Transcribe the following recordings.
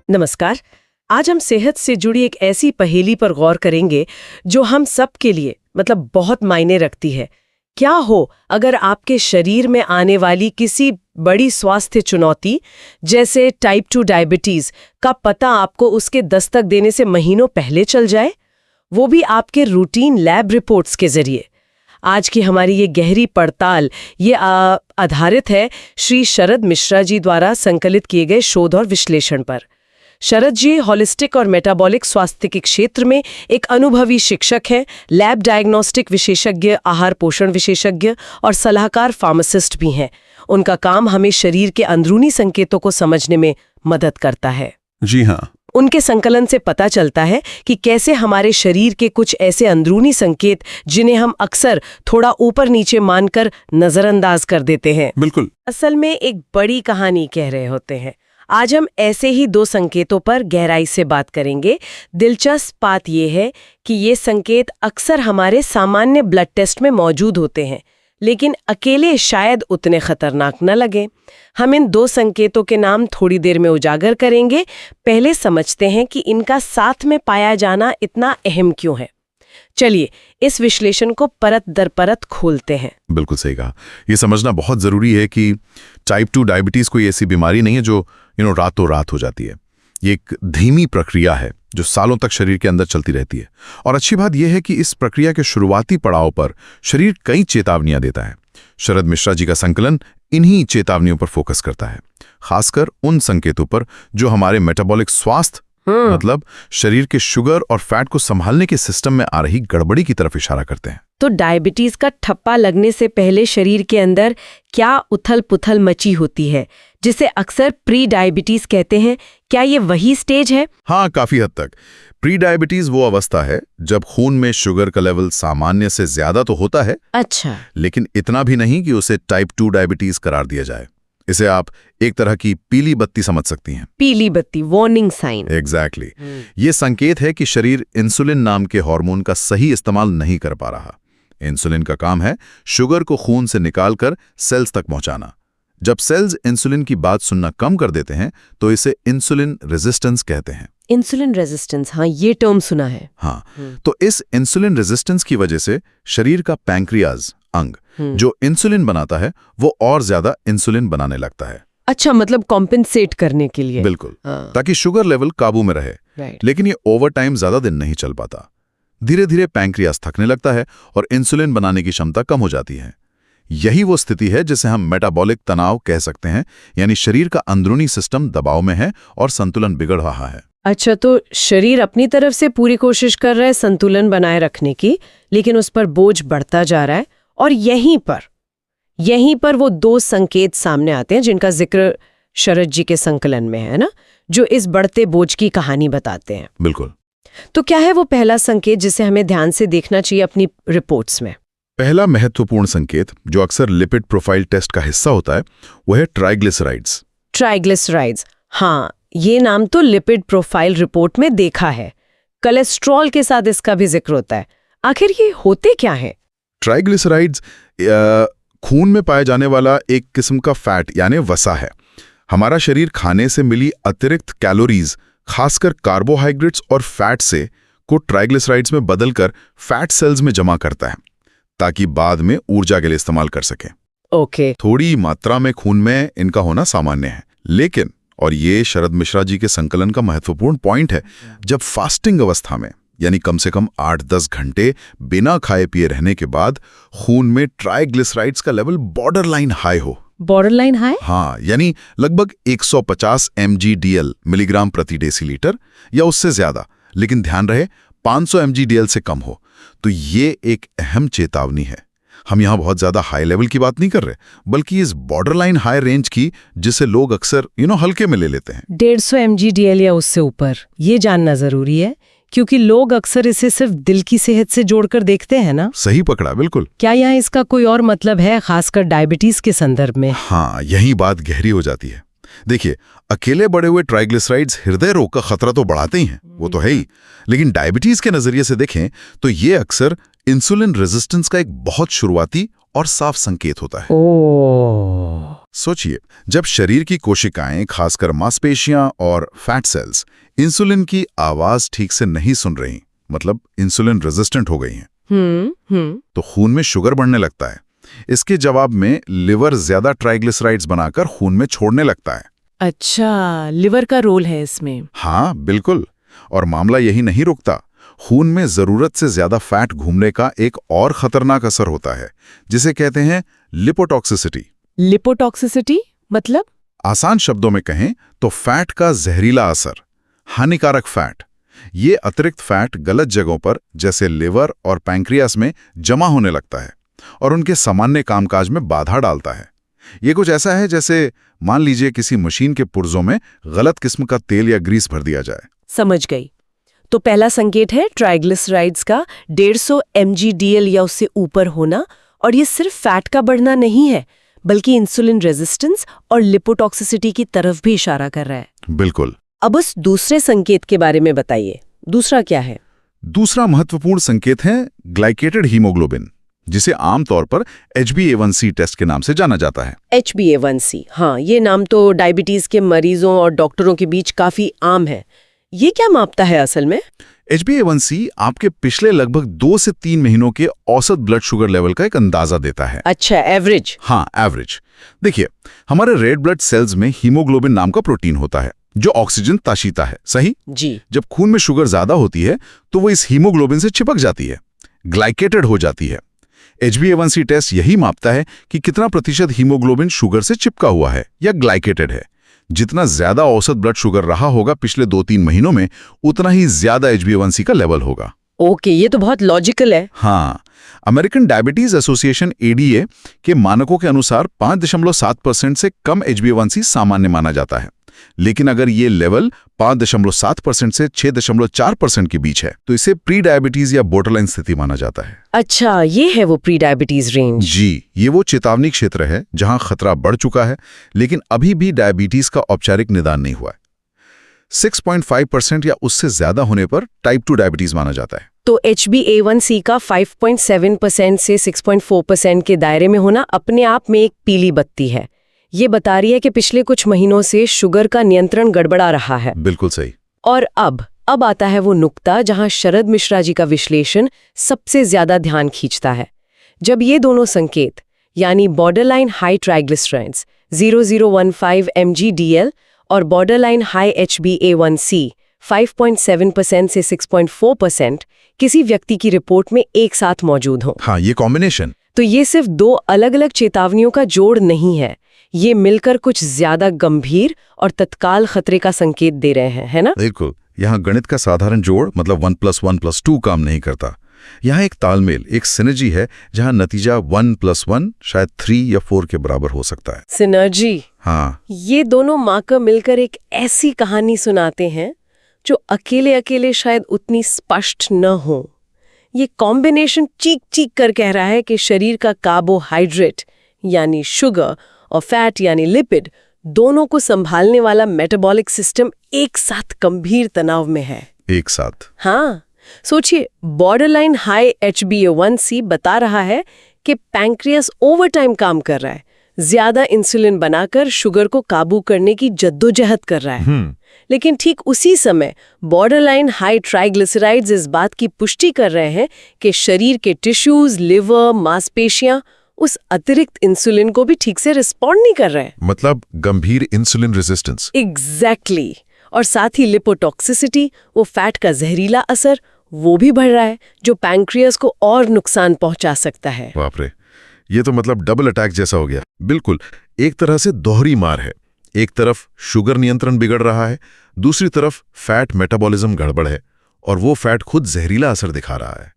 नमस्कार। आज हम सेहत से जुड़ी एक ऐसी पहेली पर गौर करेंगे जो हम सब के लिए मतलब बहुत मायने रखती है। क्या हो अगर आपके शरीर में आने वाली किसी बड़ी स्वास्थ्य चुनौती जैसे टाइप 2 डायबिटीज का पता आपको उसके दस्तक देने से महीनों पहले चल जाए, वो भी आपके रूटीन लैब रिपोर्ट्स के जरिए। आज की हमारी ये गहरी पड़ताल ये आधारित है श्री शरद मिश्रा जी द्वारा संकलित किए गए शोध और विश्लेषण पर। शरद जी हॉलिस्टिक और मेटाबॉलिक स्वास्थ्य के क्षेत्र में एक अनुभवी शिक्षक हैं, लैब डायग्नोस्टिक विशेषज्ञ, आहार पोषण विशेषज्ञ और सलाहकार फार्मासिस्ट भी हैं। उनका काम हमें शरीर के अंदरूनी संकेतों को समझने में मदद करता है। जी हाँ। उनके संकलन से पता चलता है कि कैसे हमारे शरीर के कुछ ऐसे अंदरूनी संकेत जिन्हें हम अक्सर थोड़ा ऊपर नीचे मानकर नजरअंदाज कर देते हैं, बिल्कुल असल में एक बड़ी कहानी कह रहे होते हैं। आज हम ऐसे ही 2 संकेतों पर गहराई से बात करेंगे। दिलचस्प बात यह है कि ये संकेत अक्सर हमारे सामान्य ब्लड टेस्ट में मौजूद होते हैं, लेकिन अकेले शायद उतने खतरनाक न लगे। हम इन 2 संकेतों के नाम थोड़ी देर में उजागर करेंगे। पहले समझते हैं कि इनका साथ में पाया जाना इतना अहम क्यों है। चलिए इस विश्लेषण को परत दर परत खोलते हैं। बिल्कुल सही कहा। ये समझना बहुत जरूरी है कि टाइप 2 डायबिटीज कोई ऐसी बीमारी नहीं है जो रातों रात हो जाती है। ये एक धीमी प्रक्रिया है जो सालों तक शरीर के अंदर चलती रहती है। और अच्छी बात यह है कि इस प्रक्रिया के शुरुआती पड़ाव पर शरीर कई चेतावनियां देता है। शरद मिश्रा जी का संकलन इन्हीं चेतावनियों पर फोकस करता है, खासकर उन संकेतों पर जो हमारे मेटाबॉलिक स्वास्थ्य मतलब शरीर के शुगर और फैट को संभालने के सिस्टम में आ रही गड़बड़ी की तरफ इशारा करते हैं। तो डायबिटीज का ठप्पा लगने से पहले शरीर के अंदर क्या उथल पुथल मची होती है, जिसे अक्सर प्री डायबिटीज कहते हैं? क्या ये वही स्टेज है? हाँ, काफी हद तक। प्री डायबिटीज वो अवस्था है जब खून में शुगर का लेवल सामान्य से ज्यादा तो होता है, अच्छा, लेकिन इतना भी नहीं कि उसे टाइप 2 डायबिटीज करार दिया जाए। इसे आप एक तरह की पीली बत्ती समझ सकती हैं। पीली बत्ती, वार्निंग साइन। एग्जैक्टली। ये संकेत है कि शरीर इंसुलिन नाम के हार्मोन का सही इस्तेमाल नहीं कर पा रहा। इंसुलिन का काम है शुगर को खून से निकालकर सेल्स तक पहुंचाना। जब सेल्स इंसुलिन की बात सुनना कम कर देते हैं तो इसे इंसुलिन रेजिस्टेंस कहते हैं। इंसुलिन रेजिस्टेंस, हाँ ये टर्म सुना है। हाँ, तो इस इंसुलिन रेजिस्टेंस की वजह से शरीर का पैंक्रियाज अंग जो इंसुलिन बनाता है वो और ज्यादा इंसुलिन बनाने लगता है। अच्छा, मतलब कॉम्पेंसेट करने के लिए। बिल्कुल, ताकि शुगर लेवल काबू में रहे। लेकिन ये ओवर टाइम ज्यादा दिन नहीं चल पाता। धीरे धीरे पैंक्रियाज थकने लगता है और इंसुलिन बनाने की क्षमता कम हो जाती है। यही वो स्थिति है जिसे हम मेटाबॉलिक तनाव कह सकते हैं, यानी शरीर का अंदरूनी सिस्टम दबाव में है और संतुलन बिगड़ रहा है। अच्छा, तो शरीर अपनी तरफ से पूरी कोशिश कर रहा है संतुलन बनाए रखने की, लेकिन उस पर बोझ बढ़ता जा रहा है। और यहीं पर वो 2 संकेत सामने आते हैं जिनका जिक्र शरद जी के संकलन में है ना, जो इस बढ़ते बोझ की कहानी बताते हैं। बिल्कुल। तो क्या है वो पहला संकेत जिसे हमें ध्यान से देखना चाहिए अपनी रिपोर्ट्स में? पहला महत्वपूर्ण संकेत जो अक्सर लिपिड प्रोफाइल टेस्ट का हिस्सा होता है वो है ट्राइग्लिसराइड्स। ट्राइग्लिसराइड्स, हाँ ये नाम तो लिपिड प्रोफाइल रिपोर्ट में देखा है। कोलेस्ट्रॉल के साथ इसका भी जिक्र होता है। आखिर ये होते क्या है? ट्राइग्लिसराइड्स खून में पाया जाने वाला एक किस्म का फैट यानी वसा है। हमारा शरीर खाने से मिली अतिरिक्त कैलोरीज, खासकर कार्बोहाइड्रेट्स और फैट से को ट्राइग्लिसराइड्स में बदलकर फैट सेल्स में जमा करता है ताकि बाद में ऊर्जा के लिए इस्तेमाल कर सके। ओके। थोड़ी मात्रा में खून में इनका होना सामान्य है, लेकिन और ये शरद मिश्रा जी के संकलन का महत्वपूर्ण पॉइंट है, जब फास्टिंग अवस्था में यानी कम से कम 8-10 घंटे बिना खाए पिए रहने के बाद खून में ट्राइग्लिसराइड्स का लेवल बॉर्डरलाइन हाई हो। Borderline high? हाँ, यानी लगभग 150 mg/dl मिलीग्राम प्रति डेसीलीटर या उससे ज्यादा, लेकिन ध्यान रहे 500 mg/dl से कम हो, तो ये एक अहम चेतावनी है। हम यहाँ बहुत ज्यादा हाई लेवल की बात नहीं कर रहे, बल्कि इस बॉर्डरलाइन हाई रेंज की जिसे लोग अक्सर हल्के में ले लेते हैं। 150 mg/dl या उससे ऊपर, ये जानना जरूरी है क्योंकि लोग अक्सर इसे सिर्फ दिल की सेहत से जोड़कर देखते हैं ना। सही पकड़ा, बिल्कुल। क्या यहाँ इसका कोई और मतलब है, खासकर डायबिटीज के संदर्भ में? हाँ, यही बात गहरी हो जाती है। देखिए, अकेले बढ़े हुए ट्राइग्लिसराइड्स हृदय रोग का खतरा तो बढ़ाते ही हैं, वो तो है ही, लेकिन डायबिटीज के नजरिए से देखें तो ये अक्सर इंसुलिन रेजिस्टेंस का एक बहुत शुरुआती और साफ संकेत होता है। सोचिए, जब शरीर की कोशिकाएं, खासकर मांसपेशियां और फैट सेल्स, इंसुलिन की आवाज ठीक से नहीं सुन रही, मतलब इंसुलिन रेजिस्टेंट हो गई हैं, तो खून में शुगर बढ़ने लगता है। इसके जवाब में लिवर ज्यादा ट्राइग्लिसराइड्स बनाकर खून में छोड़ने लगता है। अच्छा, लिवर का रोल है इसमें। हाँ, बिल्कुल। और मामला यही नहीं रुकता। खून में जरूरत से ज्यादा फैट घूमने का एक और खतरनाक असर होता है, जिसे कहते हैं लिपोटॉक्सिसिटी। लिपोटॉक्सिसिटी मतलब? आसान शब्दों में कहें तो फैट का जहरीला असर, हानिकारक फैट। ये अतिरिक्त फैट गलत जगहों पर, जैसे लिवर और पैंक्रियास में जमा होने लगता है और उनके सामान्य कामकाज में बाधा डालता है। ये कुछ ऐसा है जैसे मान लीजिए किसी मशीन के पुर्जों में गलत किस्म का तेल या ग्रीस भर दिया जाए। समझ गई। तो पहला संकेत है ट्राइग्लिसराइड्स का 150 mg/dl या उससे ऊपर होना, और ये सिर्फ फैट का बढ़ना नहीं है, बल्कि इंसुलिन रेजिस्टेंस और लिपोटॉक्सिसिटी की तरफ भी इशारा कर रहा है। बिल्कुल। अब उस दूसरे संकेत के बारे में बताइए, दूसरा क्या है? दूसरा महत्वपूर्ण संकेत है ग्लाइकेटेड हीमोग्लोबिन, जिसे आमतौर पर HbA1c टेस्ट के नाम से जाना जाता है। HbA1c, हाँ, ये नाम तो डायबिटीज के मरीजों और डॉक्टरों के बीच काफी आम है। ये क्या मापता है असल में? HbA1c आपके पिछले लगभग 2 से 3 महीनों के औसत ब्लड शुगर लेवल का एक अंदाजा देता है। अच्छा, एवरेज? हाँ, एवरेज। देखिए, हमारे रेड ब्लड सेल्स में हीमोग्लोबिन नाम का प्रोटीन होता है जो ऑक्सीजन ताशीता है, सही? जी। जब खून में शुगर ज्यादा होती है तो वो इस हीमोग्लोबिन से चिपक जाती है, ग्लाइकेटेड हो जाती है। HbA1c टेस्ट यही मापता है कि कितना प्रतिशत हीमोग्लोबिन शुगर से चिपका हुआ है या ग्लाइकेटेड है। जितना ज्यादा औसत ब्लड शुगर रहा होगा पिछले 2-3 महीनों में, उतना ही ज्यादा HbA1c का लेवल होगा। ओके, ये तो बहुत लॉजिकल है। हाँ, अमेरिकन डायबिटीज एसोसिएशन ADA के मानकों के अनुसार 5.7% से कम HbA1c सामान्य माना जाता है। लेकिन अगर ये लेवल 5.7% से 6.4% के बीच है तो इसे प्री डायबिटीज या बॉर्डरलाइन स्थिति माना जाता है। अच्छा, ये है वो प्री डायबिटीज रेंज। जी, ये वो चेतावनी क्षेत्र है जहां खतरा बढ़ चुका है, लेकिन अभी भी डायबिटीज का औपचारिक निदान नहीं हुआ है। 6.5% या उससे ज्यादा होने पर टाइप 2 डायबिटीज माना जाता है। तो HbA1c का 5.7% से 6.4% के दायरे में होना अपने आप में एक पीली बत्ती है। ये बता रही है कि पिछले कुछ महीनों से शुगर का नियंत्रण गड़बड़ा रहा है। बिल्कुल सही। और अब आता है वो नुक्ता जहां शरद मिश्रा जी का विश्लेषण सबसे ज्यादा ध्यान खींचता है। जब ये दोनों संकेत, यानी बॉर्डरलाइन हाई ट्राइग्लिसराइड्स 0015 mg/dl और बॉर्डरलाइन हाई HbA1c 5.7% से 6.4%, किसी व्यक्ति की रिपोर्ट में एक साथ मौजूद हों, हाँ, ये कॉम्बिनेशन, तो ये सिर्फ 2 अलग-अलग चेतावनियों का जोड़ नहीं है। ये मिलकर कुछ ज्यादा गंभीर और तत्काल खतरे का संकेत दे रहे हैं, है ना? बिल्कुल। यहाँ गणित का साधारण जोड़, मतलब 1 + 1 + 2 काम नहीं करता। यहाँ एक तालमेल, एक सिनर्जी है जहाँ नतीजा 1 + 1 शायद 3 या 4 के बराबर हो सकता है। सिनर्जी। हाँ, ये दोनों मार्कर मिलकर एक ऐसी कहानी सुनाते हैं जो अकेले शायद उतनी स्पष्ट न हो। ये कॉम्बिनेशन चीख कर कह रहा है कि शरीर का कार्बोहाइड्रेट यानी शुगर और फैट यानी लिपिड, दोनों को संभालने वाला मेटाबॉलिक सिस्टम एक साथ गंभीर तनाव में है। एक साथ। हाँ, सोचिए, बॉर्डरलाइन हाई HbA1c बता रहा है कि पैंक्रियास ओवरटाइम काम कर रहा है, ज्यादा इंसुलिन बनाकर शुगर को काबू करने की जद्दोजहद कर रहा है। लेकिन ठीक उसी समय बॉर्डरलाइन हाई ट्राइग्लिसराइड्स इस बात की पुष्टि कर रहे हैं कि शरीर के टिश्यूज, लिवर, मांसपेशियां उस अतिरिक्त इंसुलिन को भी ठीक से रिस्पॉन्ड नहीं कर रहे हैं। मतलब गंभीर इंसुलिन रेजिस्टेंस। एग्जैक्टली। और साथ ही लिपोटॉक्सिसिटी, वो फैट का जहरीला असर, वो भी बढ़ रहा है, जो पैंक्रियास को और नुकसान पहुंचा सकता है। बाप रे, ये तो मतलब डबल अटैक जैसा हो गया। बिल्कुल, एक तरह से दोहरी मार है। एक तरफ शुगर नियंत्रण बिगड़ रहा है, दूसरी तरफ फैट मेटाबॉलिज्म गड़बड़ है, और वो फैट खुद जहरीला असर दिखा रहा है।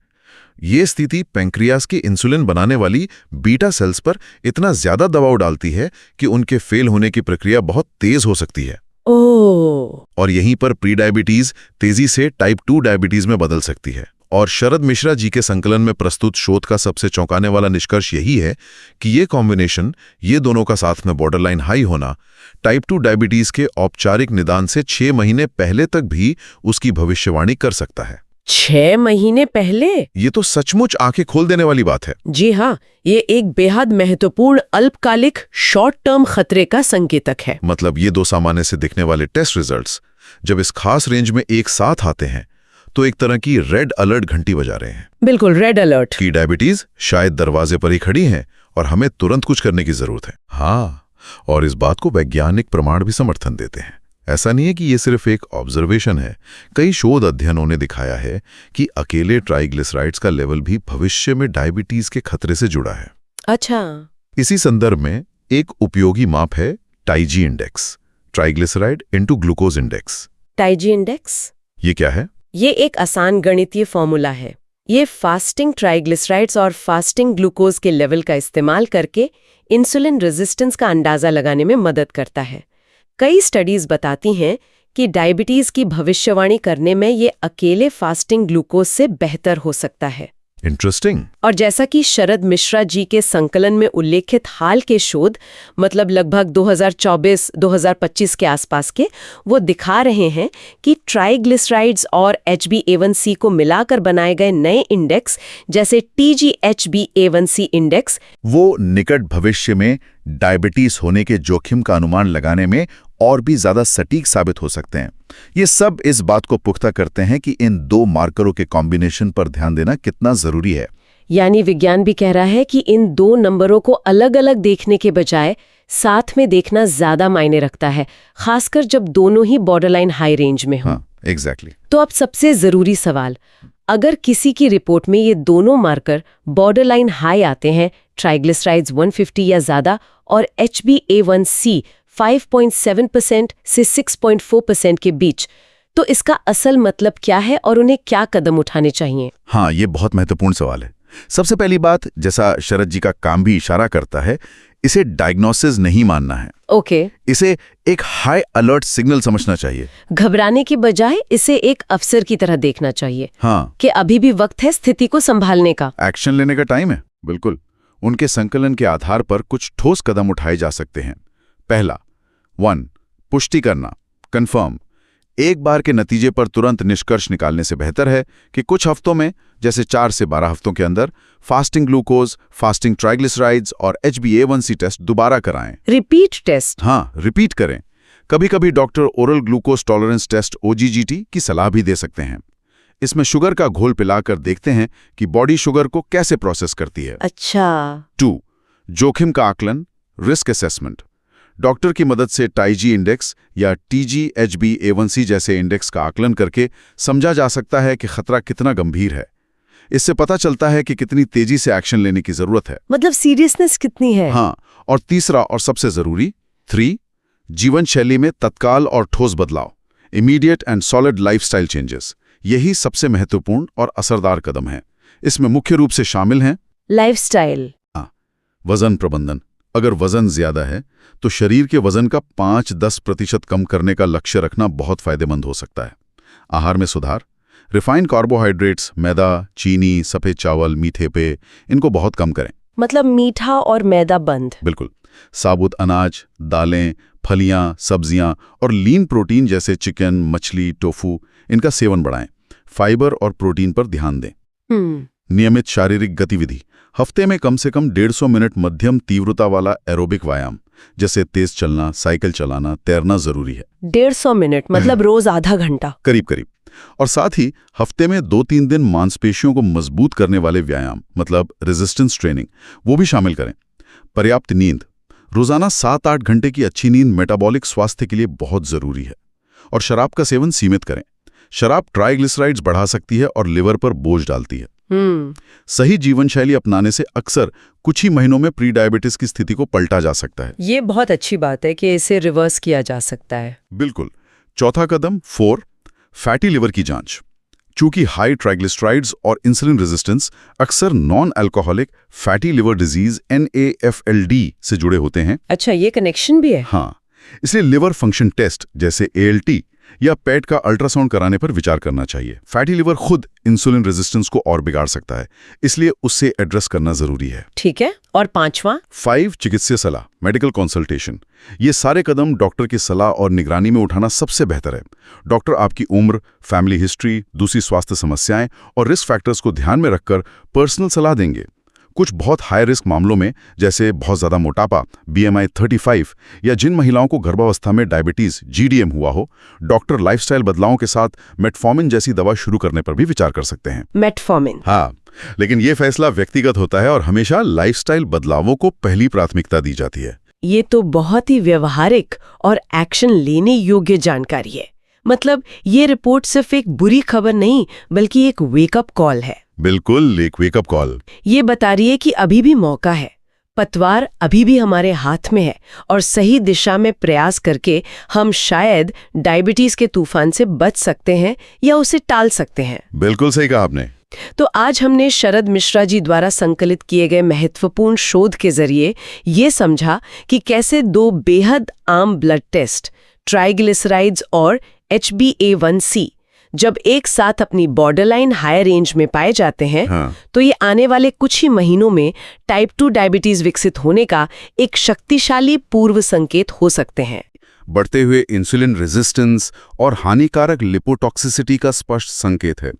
ये स्थिति पैंक्रियास की इंसुलिन बनाने वाली बीटा सेल्स पर इतना ज्यादा दबाव डालती है कि उनके फेल होने की प्रक्रिया बहुत तेज हो सकती है। ओह। और यहीं पर प्री डायबिटीज तेजी से टाइप 2 डायबिटीज में बदल सकती है। और शरद मिश्रा जी के संकलन में प्रस्तुत शोध का सबसे चौंकाने वाला निष्कर्ष यही है कि ये कॉम्बिनेशन, ये दोनों का साथ में बॉर्डरलाइन हाई होना, टाइप 2 डायबिटीज के औपचारिक निदान से 6 महीने पहले तक भी उसकी भविष्यवाणी कर सकता है। 6 महीने पहले? ये तो सचमुच आंखें खोल देने वाली बात है। जी हाँ, ये एक बेहद महत्वपूर्ण अल्पकालिक शॉर्ट टर्म खतरे का संकेतक है। मतलब ये 2 सामान्य से दिखने वाले टेस्ट रिजल्ट्स जब इस खास रेंज में एक साथ आते हैं तो एक तरह की रेड अलर्ट घंटी बजा रहे हैं। बिल्कुल, रेड अलर्ट कि डायबिटीज शायद दरवाजे पर ही खड़ी है और हमें तुरंत कुछ करने की जरूरत है। हाँ, और इस बात को वैज्ञानिक प्रमाण भी समर्थन देते हैं। ऐसा नहीं है कि ये सिर्फ एक ऑब्जर्वेशन है। कई शोध अध्ययनों ने दिखाया है कि अकेले ट्राइग्लिसराइड्स का लेवल भी भविष्य में डायबिटीज के खतरे से जुड़ा है। अच्छा। इसी संदर्भ में एक उपयोगी माप है TyG index, triglyceride into glucose index. TyG index? ये क्या है? ये एक आसान गणितीय फॉर्मूला है। ये फास्टिंग ट्राइग्लिसराइड्स और फास्टिंग ग्लूकोज के लेवल का इस्तेमाल करके इंसुलिन रेजिस्टेंस का अंदाजा लगाने में मदद करता है। कई स्टडीज बताती हैं कि डायबिटीज की भविष्यवाणी करने में ये अकेले फास्टिंग ग्लूकोज से बेहतर हो सकता है। इंटरेस्टिंग। और जैसा कि शरद मिश्रा जी के संकलन में उल्लेखित हाल के शोध, मतलब लगभग 2024-2025 के आसपास के, वो दिखा रहे हैं कि ट्राइग्लिसराइड्स और HbA1c को मिलाकर बनाए गए नए इंडेक्स जैसे TG-HbA1c इंडेक्स वो निकट भविष्य में डायबिटीज होने के जोखिम का अनुमान लगाने में और भी ज्यादा सटीक साबित हो सकते हैं। ये सब इस बात को पुख्ता करते हैं कि इन 2 मार्करों के कॉम्बिनेशन पर ध्यान देना कितना जरूरी है। यानी विज्ञान भी कह रहा है कि इन 2 नंबरों को अलग अलग देखने के बजाय साथ में देखना ज्यादा मायने रखता है, खासकर जब दोनों ही बॉर्डरलाइन हाई रेंज में हों। हाँ, एग्जैक्टली। तो अब सबसे जरूरी सवाल, अगर किसी की रिपोर्ट में ये दोनों मार्कर बॉर्डरलाइन हाई आते हैं, ट्राइग्लिसराइड्स 150 या ज्यादा और HbA1c 5.7% से 6.4% के बीच, तो इसका असल मतलब क्या है और उन्हें क्या कदम उठाने चाहिए? हाँ, ये बहुत महत्वपूर्ण सवाल है। सबसे पहली बात, जैसा शरद जी का काम भी इशारा करता है, इसे डायग्नोसिस नहीं मानना है। ओके। इसे एक हाई अलर्ट सिग्नल समझना चाहिए। घबराने के बजाय इसे एक अवसर की तरह देखना चाहिए। हाँ, कि अभी भी वक्त है स्थिति को संभालने का। एक्शन लेने का टाइम है। बिल्कुल। उनके संकलन के आधार पर कुछ ठोस कदम उठाए जा सकते हैं। पहला, 1. पुष्टि करना, कंफर्म। एक बार के नतीजे पर तुरंत निष्कर्ष निकालने से बेहतर है कि कुछ हफ्तों में, जैसे 4 से 12 हफ्तों के अंदर, फास्टिंग ग्लूकोज, फास्टिंग ट्राइग्लिसराइड्स और HbA1c टेस्ट दोबारा कराएं। Repeat test? हाँ, रिपीट करें। कभी-कभी doctor oral glucose tolerance test OGGT की सलाह भी दे सकते हैं। इसमें शुगर का घोल पिलाकर देखते हैं कि बॉडी शुगर को कैसे प्रोसेस करती है। अच्छा। 2. जोखिम का आकलन, रिस्क असेसमेंट। डॉक्टर की मदद से टाइजी इंडेक्स या TG-HbA1c जैसे इंडेक्स का आकलन करके समझा जा सकता है कि खतरा कितना गंभीर है। इससे पता चलता है कि कितनी तेजी से एक्शन लेने की जरूरत है। मतलब सीरियसनेस कितनी है। हाँ, और तीसरा और सबसे जरूरी 3, जीवन शैली में तत्काल और ठोस बदलाव, immediate and solid lifestyle changes. यही सबसे महत्वपूर्ण और असरदार कदम है। इसमें मुख्य रूप से शामिल हैं लाइफस्टाइल। वजन प्रबंधन। अगर वजन ज्यादा है तो शरीर के वजन का 5-10% कम करने का लक्ष्य रखना बहुत फायदेमंद हो सकता है। आहार में सुधार, रिफाइंड कार्बोहाइड्रेट्स, मैदा, चीनी, सफेद चावल, मीठे पेय, इनको बहुत कम करें। मतलब मीठा और मैदा बंद। बिल्कुल। साबुत अनाज, दालें, फलियां, सब्जियां और लीन प्रोटीन जैसे चिकन, मछली, टोफू, इनका सेवन बढ़ाएं। फाइबर और प्रोटीन पर ध्यान दें। नियमित शारीरिक गतिविधि, हफ्ते में कम से कम 150 मिनट मध्यम तीव्रता वाला एरोबिक व्यायाम, जैसे तेज चलना, साइकिल चलाना, तैरना जरूरी है। 150 मिनट मतलब रोज आधा घंटा? करीब करीब। और साथ ही हफ्ते में 2-3 दिन मांसपेशियों को मजबूत करने वाले व्यायाम, मतलब रेजिस्टेंस ट्रेनिंग, वो भी शामिल करें। पर्याप्त नींद, रोजाना 7-8 घंटे की अच्छी नींद मेटाबॉलिक स्वास्थ्य के लिए बहुत जरूरी है। और शराब का सेवन सीमित करें। शराब ट्राइग्लिसराइड्स बढ़ा सकती है और लिवर पर बोझ डालती है। सही जीवन शैली अपनाने से अक्सर कुछ ही महीनों में प्री डायबिटीज की स्थिति को पलटा जा सकता है। ये बहुत अच्छी बात है कि इसे रिवर्स किया जा सकता है। बिल्कुल। चौथा कदम 4, फैटी लिवर की जांच। चूंकि हाई ट्राइग्लिसराइड्स और इंसुलिन रेजिस्टेंस अक्सर non alcoholic fatty liver disease NAFLD से जुड़े होते हैं। अच्छा, ये कनेक्शन भी है? हाँ, इसलिए लिवर फंक्शन टेस्ट जैसे ALT, या पेट का अल्ट्रासाउंड कराने पर विचार करना चाहिए। फैटी लिवर खुद इंसुलिन रेजिस्टेंस को और बिगाड़ सकता है, इसलिए उससे एड्रेस करना जरूरी है। ठीक है, और 5वां? 5 चिकित्सीय सलाह, मेडिकल कंसल्टेशन। ये सारे कदम डॉक्टर की सलाह और निगरानी में उठाना सबसे बेहतर है। डॉक्टर आपकी उम्र, फैमिली हिस्ट्री, दूसरी स्वास्थ्य समस्याएं और रिस्क फैक्टर्स को ध्यान में रखकर पर्सनल सलाह देंगे। कुछ बहुत हाई रिस्क मामलों में, जैसे बहुत ज़्यादा मोटापा, BMI 35, या जिन महिलाओं को गर्भावस्था में डायबिटीज GDM हुआ हो, डॉक्टर लाइफस्टाइल बदलावों के साथ मेटफॉर्मिन जैसी दवा शुरू करने पर भी विचार कर सकते हैं। मेटफॉर्मिन? हाँ, लेकिन ये फैसला व्यक्तिगत होता है और हमेशा लाइफस्टाइल बदलावों को पहली प्राथमिकता दी जाती है। ये तो बहुत ही व्यवहारिक और एक्शन लेने योग्य जानकारी है। मतलब ये रिपोर्ट सिर्फ एक बुरी खबर नहीं, बल्कि एक वेकअप कॉल है। बिल्कुल, एक वेकअप कॉल। ये बता रही है कि अभी भी मौका है, पतवार अभी भी हमारे हाथ में है, और सही दिशा में प्रयास करके हम शायद डायबिटीज के तूफान से बच सकते हैं या उसे टाल सकते हैं। बिल्कुल सही कहा आपने। तो आज हमने शरद मिश्रा जी द्वारा संकलित किए गए महत्वपूर्ण शोध के जरिए ये समझा कि कैसे 2 बेहद आम ब्लड टेस्ट, ट्राइग्लिसराइड्स और HbA1c, जब एक साथ अपनी बॉर्डरलाइन हाई रेंज में पाए जाते हैं, तो ये आने वाले कुछ ही महीनों में टाइप 2 डायबिटीज विकसित होने का एक शक्तिशाली पूर्व संकेत हो सकते हैं। बढ़ते हुए इंसुलिन रेजिस्टेंस और हानिकारक लिपोटॉक्सिसिटी का स्पष्ट संकेत है।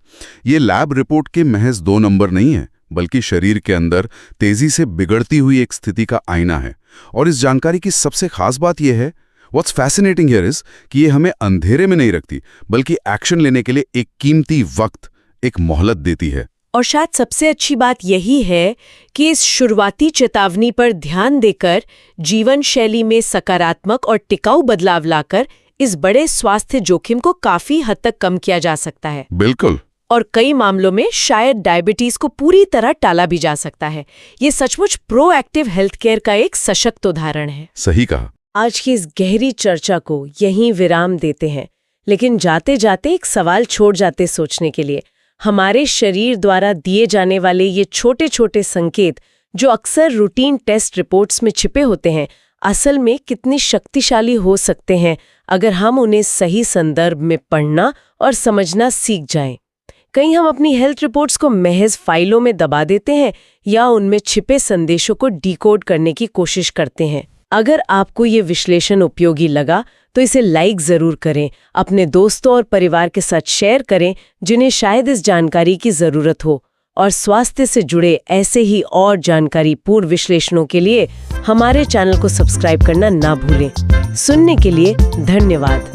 ये लैब रिपोर्ट के महज 2 नंबर नहीं है, बल्कि शरीर के अंदर तेजी से बिगड़ती हुई एक स्थिति का आईना है। और इस जानकारी की सबसे खास बात यह है, व्हाट्स फैसिनेटिंग हियर इज, कि ये हमें अंधेरे में नहीं रखती, बल्कि एक्शन लेने के लिए एक कीमती वक्त, एक मोहलत देती है। और शायद सबसे अच्छी बात यही है कि इस शुरुआती चेतावनी पर ध्यान देकर जीवन शैली में सकारात्मक और टिकाऊ बदलाव लाकर इस बड़े स्वास्थ्य जोखिम को काफी हद तक कम किया जा सकता है। बिल्कुल। और कई मामलों में शायद डायबिटीज को पूरी तरह टाला भी जा सकता है। ये सचमुच प्रोएक्टिव हेल्थ केयर का एक सशक्त उदाहरण है। सही कहा। आज की इस गहरी चर्चा को यहीं विराम देते हैं, लेकिन जाते जाते एक सवाल छोड़ जाते सोचने के लिए। हमारे शरीर द्वारा दिए जाने वाले ये छोटे छोटे संकेत, जो अक्सर रूटीन टेस्ट रिपोर्ट्स में छिपे होते हैं, असल में कितनी शक्तिशाली हो सकते हैं अगर हम उन्हें सही संदर्भ में पढ़ना और समझना सीख जाएं। कहीं हम अपनी हेल्थ रिपोर्ट्स को महज फाइलों में दबा देते हैं या उनमें छिपे संदेशों को डिकोड करने की कोशिश करते हैं। अगर आपको ये विश्लेषण उपयोगी लगा तो इसे लाइक ज़रूर करें, अपने दोस्तों और परिवार के साथ शेयर करें जिन्हें शायद इस जानकारी की ज़रूरत हो। और स्वास्थ्य से जुड़े ऐसे ही और जानकारी पूर्ण विश्लेषणों के लिए हमारे चैनल को सब्सक्राइब करना ना भूलें। सुनने के लिए धन्यवाद।